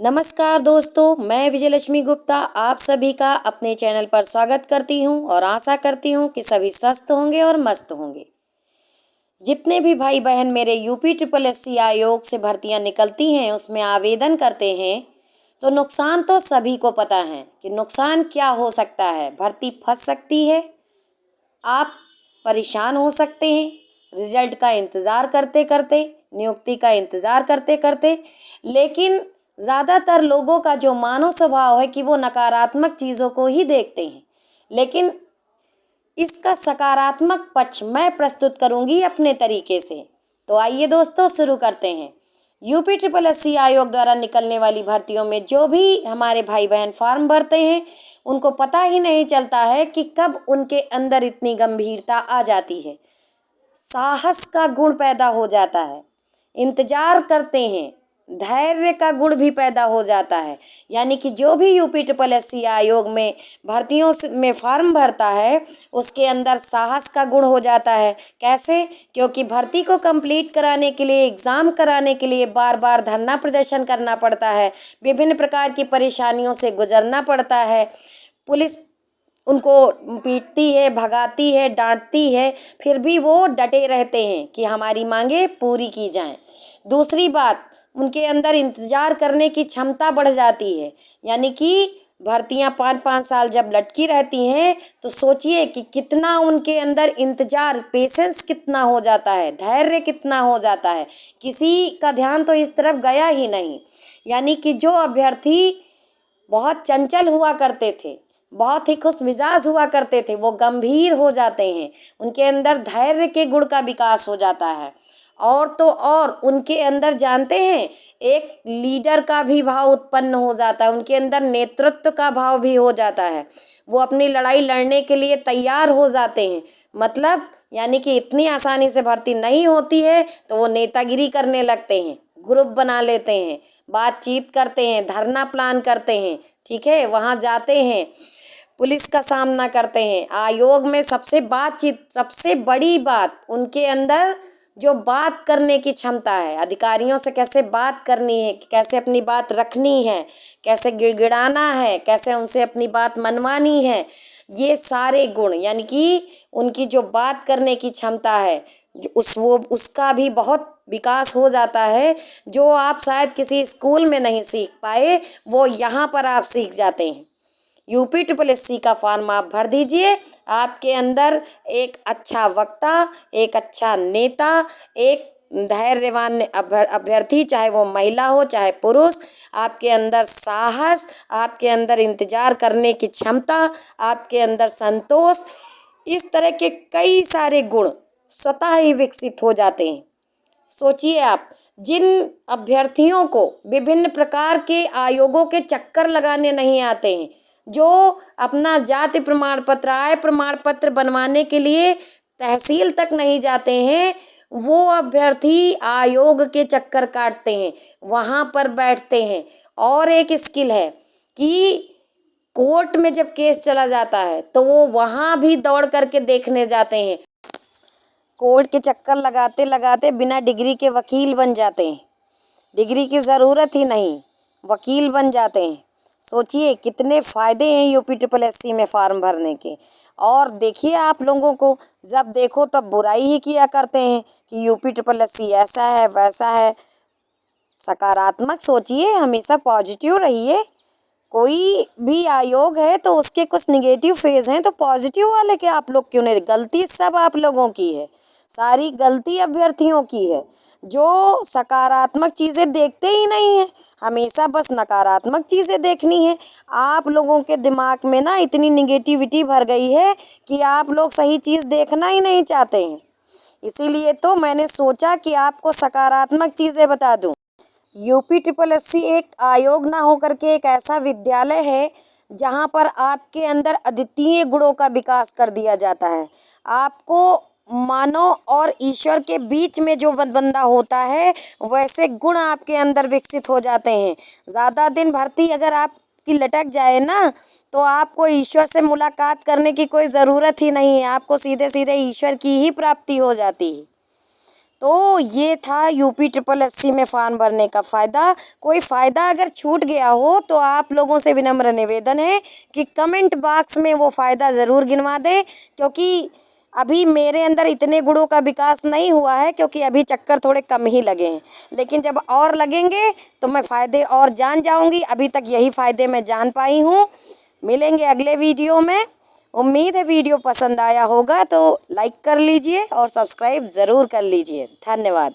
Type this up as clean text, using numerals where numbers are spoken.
नमस्कार दोस्तों, मैं विजयलक्ष्मी गुप्ता आप सभी का अपने चैनल पर स्वागत करती हूं और आशा करती हूं कि सभी स्वस्थ होंगे और मस्त होंगे। जितने भी भाई बहन मेरे यूपी ट्रिपल एससी आयोग से भर्तियां निकलती हैं उसमें आवेदन करते हैं तो नुकसान तो सभी को पता है कि नुकसान क्या हो सकता है। भर्ती फंस सकती है, आप परेशान हो सकते हैं रिजल्ट का इंतज़ार करते करते, नियुक्ति का इंतज़ार करते करते। लेकिन ज़्यादातर लोगों का जो मानव स्वभाव है कि वो नकारात्मक चीज़ों को ही देखते हैं, लेकिन इसका सकारात्मक पक्ष मैं प्रस्तुत करूंगी अपने तरीके से। तो आइए दोस्तों शुरू करते हैं। यूपी ट्रिपल एससी आयोग द्वारा निकलने वाली भर्तियों में जो भी हमारे भाई बहन फॉर्म भरते हैं उनको पता ही नहीं चलता है कि कब उनके अंदर इतनी गंभीरता आ जाती है, साहस का गुण पैदा हो जाता है, इंतजार करते हैं, धैर्य का गुण भी पैदा हो जाता है। यानी कि जो भी यूपी ट्रिपल एससी आयोग में भर्तियों में फॉर्म भरता है उसके अंदर साहस का गुण हो जाता है। कैसे? क्योंकि भर्ती को कंप्लीट कराने के लिए, एग्ज़ाम कराने के लिए बार बार धरना प्रदर्शन करना पड़ता है, विभिन्न प्रकार की परेशानियों से गुजरना पड़ता है। पुलिस उनको पीटती है, भगाती है, डांटती है, फिर भी वो डटे रहते हैं कि हमारी मांगे पूरी की जाएं। दूसरी बात, उनके अंदर इंतज़ार करने की क्षमता बढ़ जाती है। यानी कि भर्तियां 5-5 साल जब लटकी रहती हैं तो सोचिए कि कितना उनके अंदर इंतज़ार, पेशेंस कितना हो जाता है, धैर्य कितना हो जाता है। किसी का ध्यान तो इस तरफ गया ही नहीं। यानी कि जो अभ्यर्थी बहुत चंचल हुआ करते थे, बहुत ही खुश मिजाज हुआ करते थे, वो गंभीर हो जाते हैं। उनके अंदर धैर्य के गुण का विकास हो जाता है। और तो और उनके अंदर जानते हैं एक लीडर का भी भाव उत्पन्न हो जाता है, उनके अंदर नेतृत्व का भाव भी हो जाता है। वो अपनी लड़ाई लड़ने के लिए तैयार हो जाते हैं। मतलब यानी कि इतनी आसानी से भर्ती नहीं होती है तो वो नेतागिरी करने लगते हैं, ग्रुप बना लेते हैं, बातचीत करते हैं, धरना प्लान करते हैं, ठीक है, वहाँ जाते हैं, पुलिस का सामना करते हैं। आयोग में सबसे बड़ी बात उनके अंदर जो बात करने की क्षमता है, अधिकारियों से कैसे बात करनी है, कैसे अपनी बात रखनी है, कैसे गिड़गिड़ाना है, कैसे उनसे अपनी बात मनवानी है, ये सारे गुण यानी कि उनकी जो बात करने की क्षमता है उसका भी बहुत विकास हो जाता है। जो आप शायद किसी स्कूल में नहीं सीख पाए वो यहाँ पर आप सीख जाते हैं। यूपी ट्रिपल एससी का फॉर्म आप भर दीजिए, आपके अंदर एक अच्छा वक्ता, एक अच्छा नेता, एक धैर्यवान अभ्यर्थी, चाहे वो महिला हो चाहे पुरुष, आपके अंदर साहस, आपके अंदर इंतजार करने की क्षमता, आपके अंदर संतोष, इस तरह के कई सारे गुण स्वतः ही विकसित हो जाते हैं। सोचिए आप, जिन अभ्यर्थियों को विभिन्न प्रकार के आयोगों के चक्कर लगाने नहीं आते हैं, जो अपना जाति प्रमाण पत्र, आय प्रमाण पत्र बनवाने के लिए तहसील तक नहीं जाते हैं, वो अभ्यर्थी आयोग के चक्कर काटते हैं, वहाँ पर बैठते हैं। और एक स्किल है कि कोर्ट में जब केस चला जाता है तो वो वहाँ भी दौड़ करके देखने जाते हैं। कोर्ट के चक्कर लगाते लगाते बिना डिग्री के वकील बन जाते हैं, डिग्री की ज़रूरत ही नहीं, वकील बन जाते हैं। सोचिए कितने फ़ायदे हैं यूपी ट्रिपल एससी में फॉर्म भरने के। और देखिए, आप लोगों को जब देखो तब बुराई ही किया करते हैं कि यूपी ट्रिपल एससी ऐसा है वैसा है। सकारात्मक सोचिए, हमेशा पॉजिटिव रहिए। कोई भी आयोग है तो उसके कुछ निगेटिव फेज़ हैं, तो पॉजिटिव वाले के आप लोग क्यों नहीं? गलती सब आप लोगों की है, सारी गलती अभ्यर्थियों की है जो सकारात्मक चीज़ें देखते ही नहीं हैं, हमेशा बस नकारात्मक चीज़ें देखनी है। आप लोगों के दिमाग में ना इतनी निगेटिविटी भर गई है कि आप लोग सही चीज़ देखना ही नहीं चाहते हैं। इसीलिए तो मैंने सोचा कि आपको सकारात्मक चीज़ें बता दूं। यूपी ट्रिपल एससी एक आयोग ना होकर के एक ऐसा विद्यालय है जहाँ पर आपके अंदर अद्वितीय गुणों का विकास कर दिया जाता है। आपको मानव और ईश्वर के बीच में जो बंदा होता है वैसे गुण आपके अंदर विकसित हो जाते हैं। ज़्यादा दिन भर्ती अगर आपकी लटक जाए ना तो आपको ईश्वर से मुलाकात करने की कोई ज़रूरत ही नहीं है, आपको सीधे सीधे ईश्वर की ही प्राप्ति हो जाती है। तो ये था यूपी ट्रिपल एससी में फॉर्म भरने का फ़ायदा। कोई फ़ायदा अगर छूट गया हो तो आप लोगों से विनम्र निवेदन है कि कमेंट बॉक्स में वो फ़ायदा ज़रूर गिनवा दें, क्योंकि अभी मेरे अंदर इतने गुणों का विकास नहीं हुआ है, क्योंकि अभी चक्कर थोड़े कम ही लगे हैं। लेकिन जब और लगेंगे तो मैं फ़ायदे और जान जाऊंगी। अभी तक यही फ़ायदे मैं जान पाई हूँ। मिलेंगे अगले वीडियो में। उम्मीद है वीडियो पसंद आया होगा तो लाइक कर लीजिए और सब्सक्राइब ज़रूर कर लीजिए। धन्यवाद।